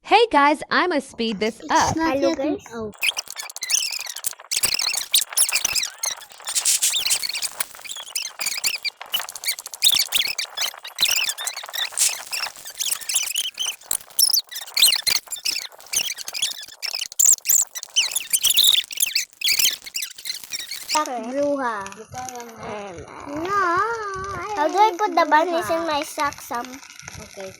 Hey guys, I'ma speed this up. Hello guys. Oh. Bruha. No. How do I put the bunnies in my sack, Sam? Okay.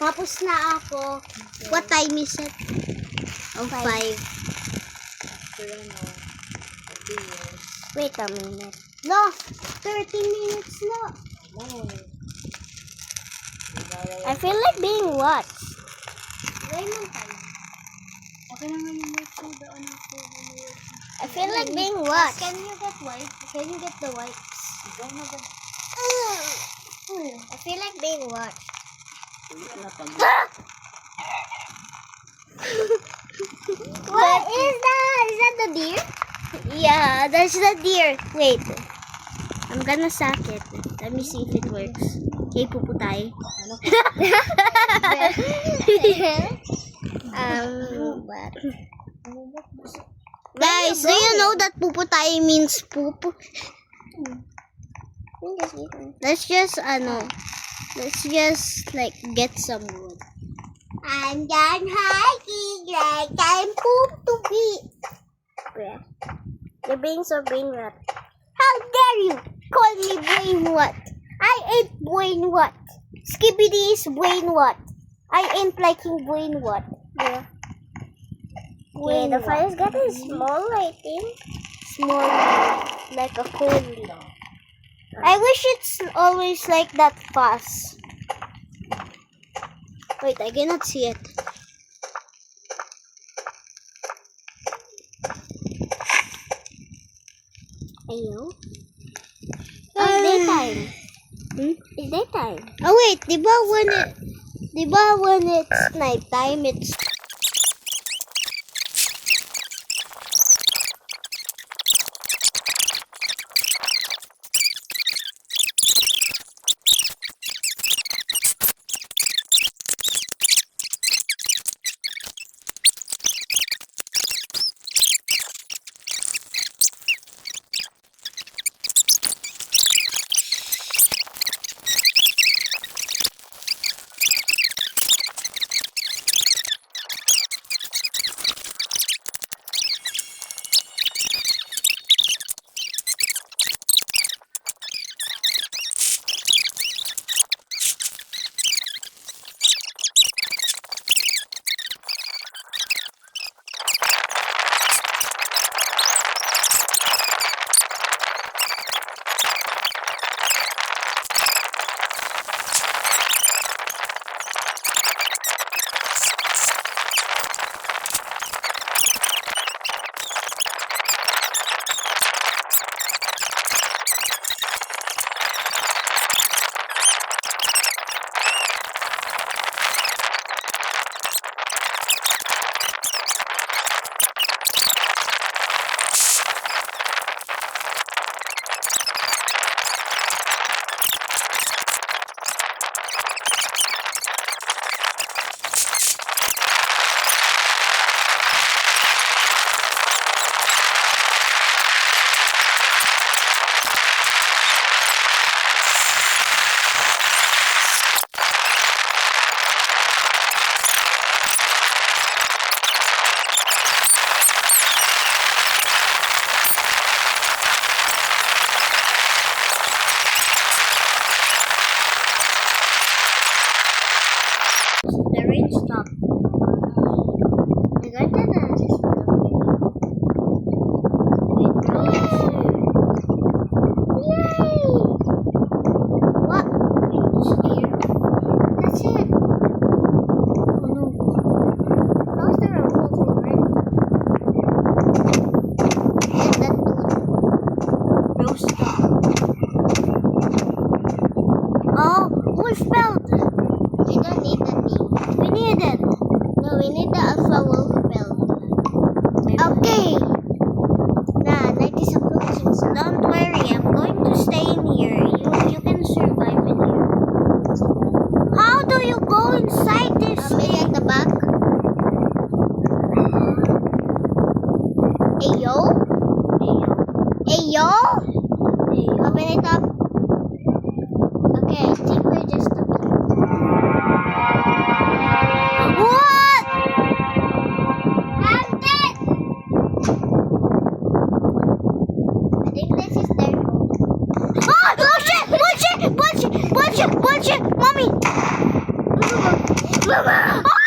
Tapos na ako. What time is it? Oh, 5. Wait a minute. No, 30 minutes na. I feel like being watched. Raymond tayo. Okay naman yung white soda. Ano ko? I feel like being watched. Can you get white? Can you get the wipes? I feel like being watched. What is that? Is that the deer? Yeah, that's the deer. Wait. I'm gonna sack it. Let me see if it works. Hey, puputay. What? Guys, do you know that puputay means poop? Let's just like get some wood. I'm done hiking like I'm poop to be. You're being so brain rot. How dare you call me brain what? I ain't brain what. Skibbity is brain what. I ain't liking brain what. Yeah. Brain The what? fire's getting small, I think. Small. Like a cold. I wish it's always like that fast. Wait, I cannot see it. Ayo. It's daytime. It's daytime. Oh wait, diba when it's nighttime, it's Mama!